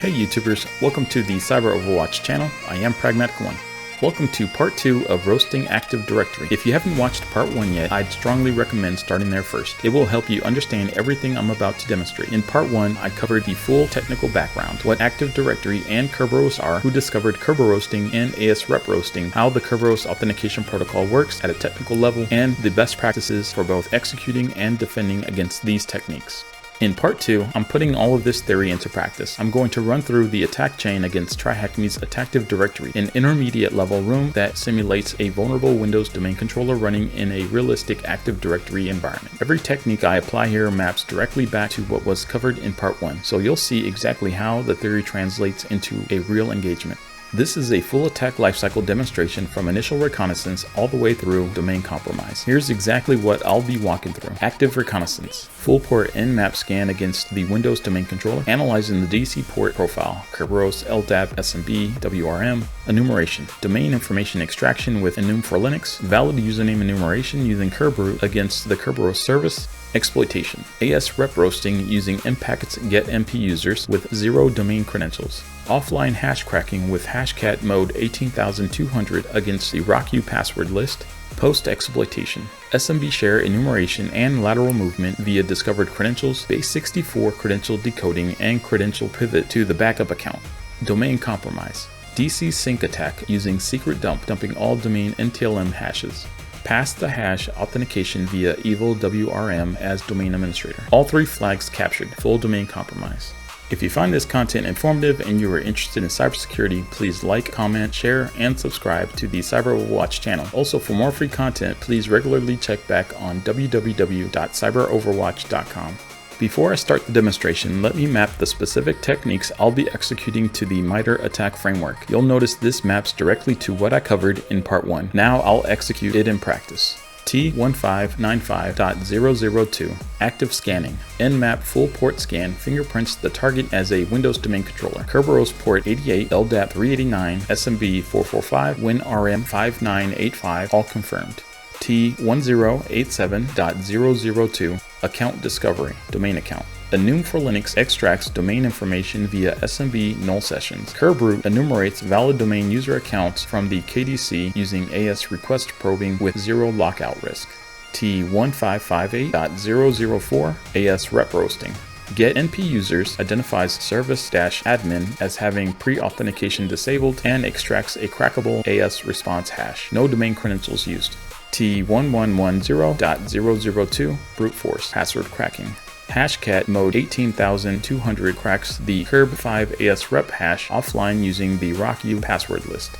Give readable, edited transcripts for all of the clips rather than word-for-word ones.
Hey YouTubers, welcome to the Cyber Overwatch channel. I am Pragmatic1. Welcome to part 2 of roasting Active Directory. If you haven't watched part 1 yet, I'd strongly recommend starting there first. It will help you understand everything I'm about to demonstrate. In part 1, I covered the full technical background, what Active Directory and Kerberos are, who discovered Kerberoasting and ASREPRoasting, how the Kerberos authentication protocol works at a technical level, and the best practices for both executing and defending against these techniques. In part 2, I'm putting all of this theory into practice. I'm going to run through the attack chain against TryHackMe's Active Directory, an intermediate level room that simulates a vulnerable Windows domain controller running in a realistic Active Directory environment. Every technique I apply here maps directly back to what was covered in part 1, so you'll see exactly how the theory translates into a real engagement. This is a full attack lifecycle demonstration from initial reconnaissance all the way through domain compromise. Here's exactly what I'll be walking through. Active reconnaissance. Full port nmap scan against the Windows domain controller, analyzing the DC port profile, Kerberos, LDAP, SMB, WRM, enumeration, domain information extraction with enum for Linux, valid username enumeration using Kerberos against the Kerberos service, exploitation, ASREPRoasting using npackets get MP users with 0 domain credentials, offline hash cracking with hashcat mode 18200 against the RockU password list, post-exploitation, SMB share enumeration and lateral movement via discovered credentials, base64 credential decoding and credential pivot to the backup account, domain compromise, DC sync attack using secret dumping all domain NTLM hashes, pass the hash authentication via evil WRM as domain administrator. All 3 flags captured, full domain compromise. If you find this content informative and you are interested in cybersecurity, please like, comment, share, and subscribe to the Cyber Overwatch channel. Also, for more free content, please regularly check back on www.cyberoverwatch.com. Before I start the demonstration, let me map the specific techniques I'll be executing to the MITRE attack framework. You'll notice this maps directly to what I covered in part 1. Now I'll execute it in practice. T1595.002 Active Scanning. Nmap full port scan fingerprints the target as a Windows domain controller. Kerberos port 88, LDAP 389, SMB 445, WinRM 5985 all confirmed. T1087.002 Account Discovery, Domain Account. Enum for Linux extracts domain information via SMB null sessions. Kerberos enumerates valid domain user accounts from the KDC using AS request probing with 0 lockout risk. T1558.004 ASREPRoasting. Get NP users identifies service-admin as having pre-authentication disabled and extracts a crackable AS response hash. No domain credentials used. T1110.002 Brute Force Password Cracking. Hashcat mode 18200 cracks the Kerb5 ASREP hash offline using the RockU password list.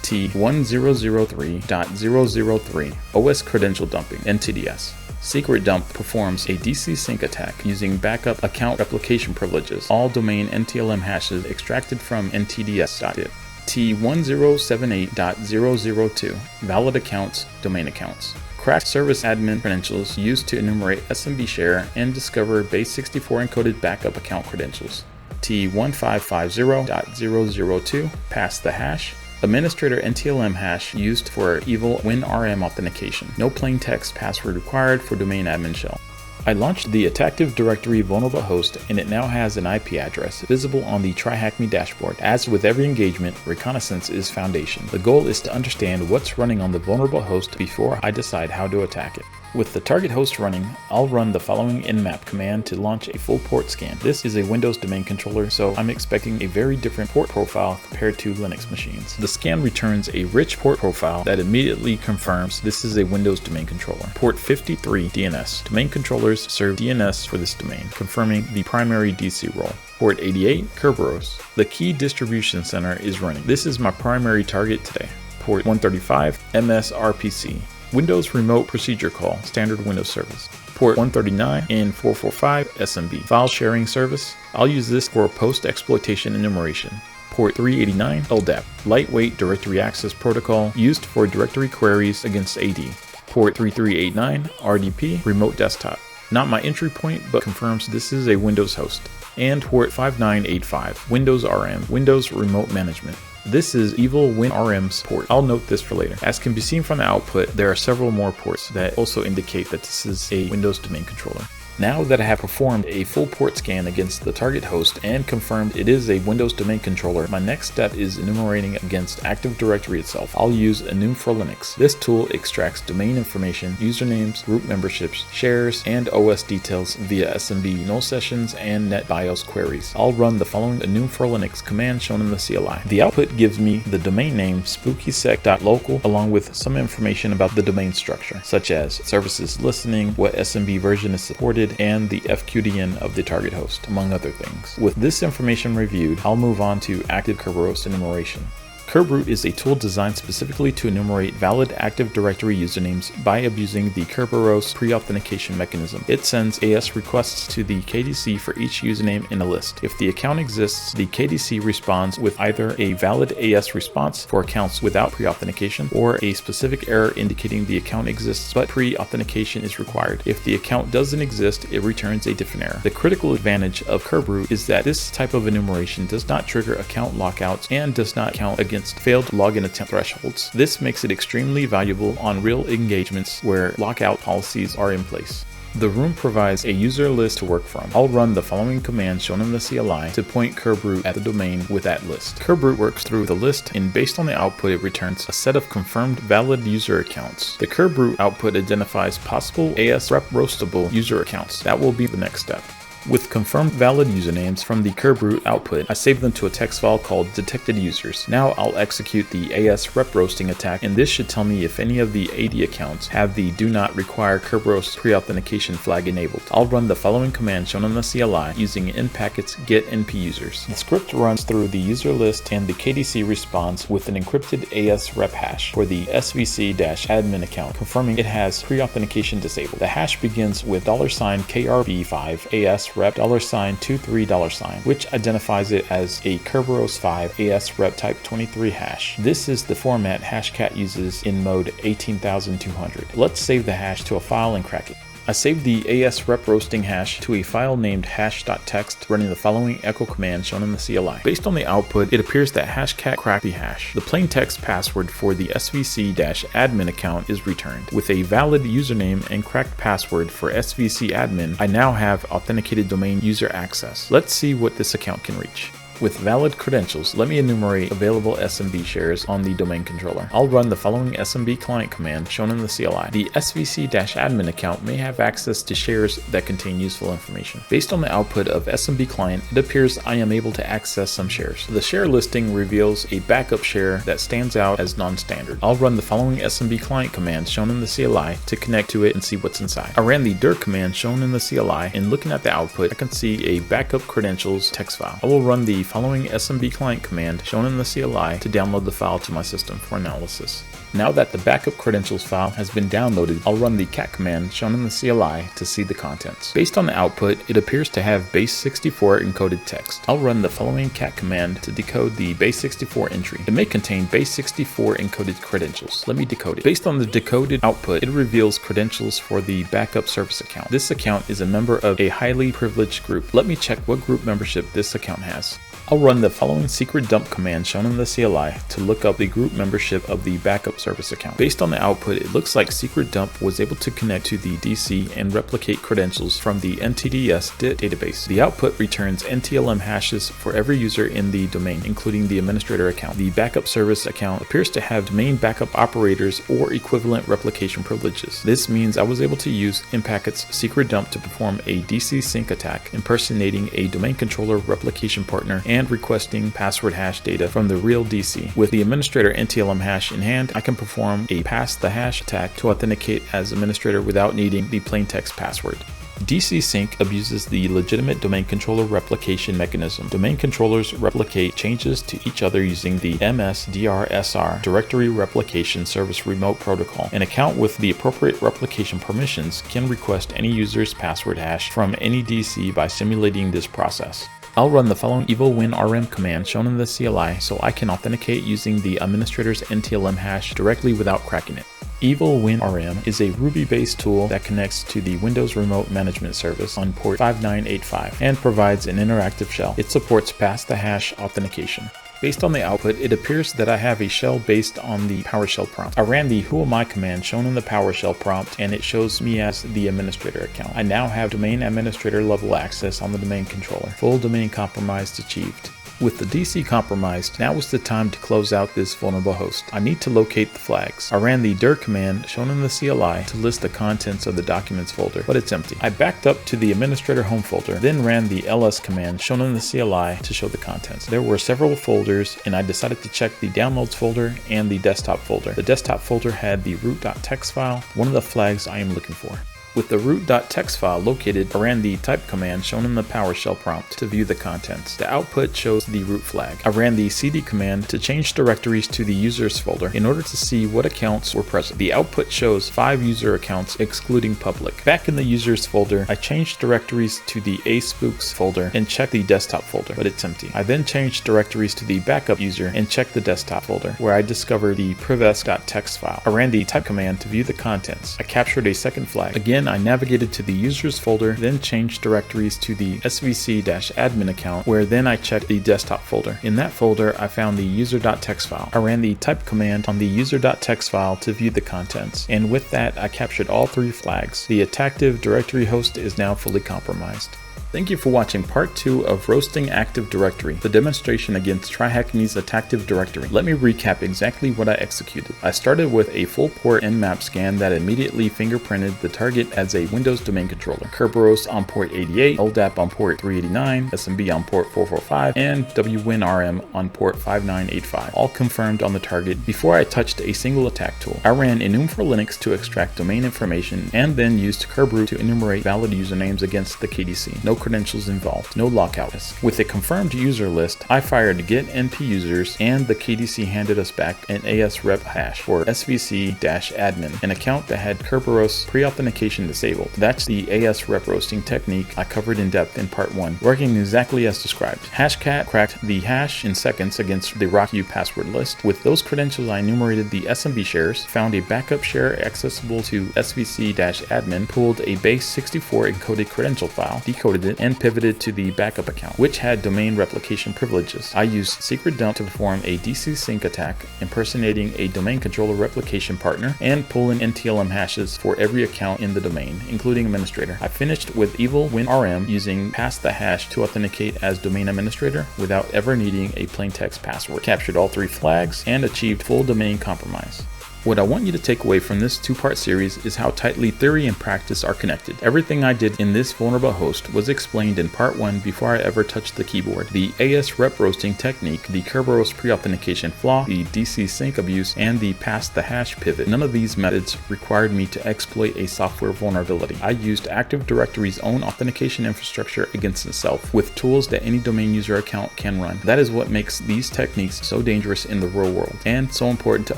T1003.003 OS Credential Dumping NTDS. Secret Dump performs a DC sync attack using backup account replication privileges. All domain NTLM hashes extracted from NTDS.dip. T1078.002 Valid Accounts, Domain Accounts. Cracked service admin credentials used to enumerate SMB share and discover base64 encoded backup account credentials. T1550.002 Pass the hash. Administrator NTLM hash used for evil WinRM authentication. No plain text password required for domain admin shell. I launched the Attacktive Directory vulnerable host and it now has an IP address visible on the TryHackMe dashboard. As with every engagement, reconnaissance is foundation. The goal is to understand what's running on the vulnerable host before I decide how to attack it. With the target host running, I'll run the following nmap command to launch a full port scan. This is a Windows domain controller, so I'm expecting a very different port profile compared to Linux machines. The scan returns a rich port profile that immediately confirms this is a Windows domain controller. Port 53 DNS. Domain controllers serve DNS for this domain, confirming the primary DC role. Port 88 Kerberos. The key distribution center is running. This is my primary target today. Port 135 MSRPC. Windows Remote Procedure Call, Standard Windows Service. Port 139 and 445 SMB. File Sharing Service. I'll use this for post-exploitation enumeration. Port 389 LDAP, Lightweight Directory Access Protocol used for directory queries against AD. Port 3389 RDP, Remote Desktop. Not my entry point, but confirms this is a Windows host. And port 5985, Windows RM, Windows Remote Management. This is evil WinRM's port. I'll note this for later. As can be seen from the output, there are several more ports that also indicate that this is a Windows domain controller. Now that I have performed a full port scan against the target host and confirmed it is a Windows domain controller, my next step is enumerating against Active Directory itself. I'll use enum for Linux. This tool extracts domain information, usernames, group memberships, shares, and OS details via SMB null sessions and NetBIOS queries. I'll run the following enum for Linux command shown in the CLI. The output gives me the domain name spookysec.local along with some information about the domain structure, such as services listening, what SMB version is supported, and the FQDN of the target host, among other things. With this information reviewed, I'll move on to Active Kerberos enumeration. Kerberoot is a tool designed specifically to enumerate valid Active Directory usernames by abusing the Kerberos pre-authentication mechanism. It sends AS requests to the KDC for each username in a list. If the account exists, the KDC responds with either a valid AS response for accounts without pre-authentication or a specific error indicating the account exists but pre-authentication is required. If the account doesn't exist, it returns a different error. The critical advantage of Kerberoot is that this type of enumeration does not trigger account lockouts and does not count against failed login attempt thresholds. This makes it extremely valuable on real engagements where lockout policies are in place. The room provides a user list to work from. I'll run the following command shown in the CLI to point Kerberoot at the domain with that list. Kerberoot works through the list and based on the output it returns a set of confirmed valid user accounts. The Kerberoot output identifies possible ASREPRoastable user accounts. That will be the next step. With confirmed valid usernames from the Kerberoot output, I save them to a text file called detected users. Now I'll execute the ASREPRoasting attack, and this should tell me if any of the AD accounts have the do not require Kerberos pre-authentication flag enabled. I'll run the following command shown in the CLI using npackets get np users. The script runs through the user list and the KDC responds with an encrypted ASREP hash for the SVC-admin account, confirming it has pre-authentication disabled. The hash begins with $KRB5 ASREP $23$, which identifies it as a Kerberos 5 ASREP type 23 hash. This is the format Hashcat uses in mode 18200. Let's save the hash to a file and crack it. I saved the ASREPRoasting hash to a file named hash.txt running the following echo command shown in the CLI. Based on the output, it appears that Hashcat cracked the hash. The plain text password for the SVC-admin account is returned. With a valid username and cracked password for SVC-admin, I now have authenticated domain user access. Let's see what this account can reach. With valid credentials, let me enumerate available SMB shares on the domain controller. I'll run the following SMB client command shown in the CLI. The SVC-admin account may have access to shares that contain useful information. Based on the output of SMB client, it appears I am able to access some shares. The share listing reveals a backup share that stands out as non-standard. I'll run the following SMB client command shown in the CLI to connect to it and see what's inside. I ran the dir command shown in the CLI, and looking at the output, I can see a backup credentials text file. I will run the following SMB client command shown in the CLI to download the file to my system for analysis. Now that the backup credentials file has been downloaded, I'll run the cat command shown in the CLI to see the contents. Based on the output, it appears to have base64 encoded text. I'll run the following cat command to decode the base64 entry. It may contain base64 encoded credentials. Let me decode it. Based on the decoded output, it reveals credentials for the backup service account. This account is a member of a highly privileged group. Let me check what group membership this account has. I'll run the following secret dump command shown in the CLI to look up the group membership of the backup service account. Based on the output, it looks like secret dump was able to connect to the DC and replicate credentials from the NTDS database. The output returns NTLM hashes for every user in the domain, including the administrator account. The backup service account appears to have domain backup operators or equivalent replication privileges. This means I was able to use npackets secret dump to perform a DC sync attack, impersonating a domain controller replication partner and requesting password hash data from the real DC. With the administrator NTLM hash in hand, I can perform a pass the hash attack to authenticate as administrator without needing the plaintext password. DC Sync abuses the legitimate domain controller replication mechanism. Domain controllers replicate changes to each other using the MSDRSR Directory Replication Service Remote Protocol. An account with the appropriate replication permissions can request any user's password hash from any DC by simulating this process. I'll run the following evilwinrm command shown in the CLI so I can authenticate using the administrator's NTLM hash directly without cracking it. Evil WinRM is a Ruby-based tool that connects to the Windows Remote Management Service on port 5985 and provides an interactive shell. It supports pass-the-hash authentication. Based on the output, it appears that I have a shell based on the PowerShell prompt. I ran the whoami command shown in the PowerShell prompt, and it shows me as the administrator account. I now have domain administrator level access on the domain controller. Full domain compromise achieved. With the DC compromised, now is the time to close out this vulnerable host. I need to locate the flags. I ran the dir command shown in the CLI to list the contents of the documents folder, but it's empty. I backed up to the administrator home folder, then ran the ls command shown in the CLI to show the contents. There were several folders, and I decided to check the downloads folder and the desktop folder. The desktop folder had the root.txt file, one of the flags I am looking for. With the root.txt file located, I ran the type command shown in the PowerShell prompt to view the contents. The output shows the root flag. I ran the cd command to change directories to the users folder in order to see what accounts were present. The output shows 5 user accounts excluding public. Back in the users folder, I changed directories to the aspooks folder and checked the desktop folder, but it's empty. I then changed directories to the backup user and checked the desktop folder, where I discovered the privs.txt file. I ran the type command to view the contents. I captured a second flag. Again, I navigated to the users folder, then changed directories to the svc-admin account, where then I checked the desktop folder. In that folder, I found the user.txt file. I ran the type command on the user.txt file to view the contents, and with that, I captured all 3 flags. The Attacktive Directory host is now fully compromised. Thank you for watching part 2 of Roasting Active Directory, the demonstration against TryHackMe's Active Directory. Let me recap exactly what I executed. I started with a full port nmap scan that immediately fingerprinted the target as a Windows domain controller. Kerberos on port 88, LDAP on port 389, SMB on port 445, and WinRM on port 5985, all confirmed on the target before I touched a single attack tool. I ran enum for Linux to extract domain information and then used Kerberos to enumerate valid usernames against the KDC. No credentials involved, no lockout risk. With a confirmed user list, I fired get np users, and the KDC handed us back an ASREP hash for svc-admin, an account that had Kerberos pre-authentication disabled. That's the ASREPRoasting technique I covered in depth in part 1, working exactly as described. Hashcat cracked the hash in seconds against the RockU password list. With those credentials, I enumerated the SMB shares, found a backup share accessible to svc-admin, pulled a base 64 encoded credential file, decoded it, and pivoted to the backup account, which had domain replication privileges. I used secret dump to perform a DC sync attack, impersonating a domain controller replication partner, and pulling NTLM hashes for every account in the domain, including administrator. I finished with evil WinRM using pass the hash to authenticate as domain administrator without ever needing a plain text password. Captured all 3 flags and achieved full domain compromise. What I want you to take away from this 2-part series is how tightly theory and practice are connected. Everything I did in this vulnerable host was explained in part 1 before I ever touched the keyboard. The ASREPRoasting technique, the Kerberos pre-authentication flaw, the DC sync abuse, and the pass the hash pivot. None of these methods required me to exploit a software vulnerability. I used Active Directory's own authentication infrastructure against itself with tools that any domain user account can run. That is what makes these techniques so dangerous in the real world, and so important to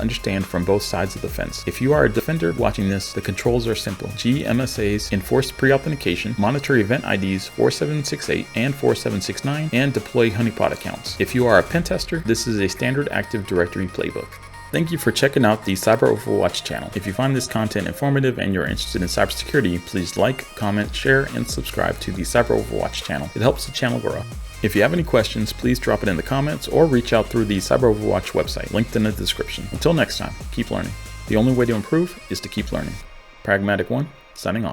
understand from both sides of the fence. If you are a defender watching this, the controls are simple. GMSAs, enforced pre-authentication, monitor event IDs 4768 and 4769, and deploy honeypot accounts. If you are a pen tester, this is a standard Active Directory playbook. Thank you for checking out the Cyber Overwatch channel. If you find this content informative and you're interested in cybersecurity, please like, comment, share, and subscribe to the Cyber Overwatch channel. It helps the channel grow. If you have any questions, please drop it in the comments or reach out through the Cyber Overwatch website, linked in the description. Until next time, keep learning. The only way to improve is to keep learning. Pragmatic One, signing off.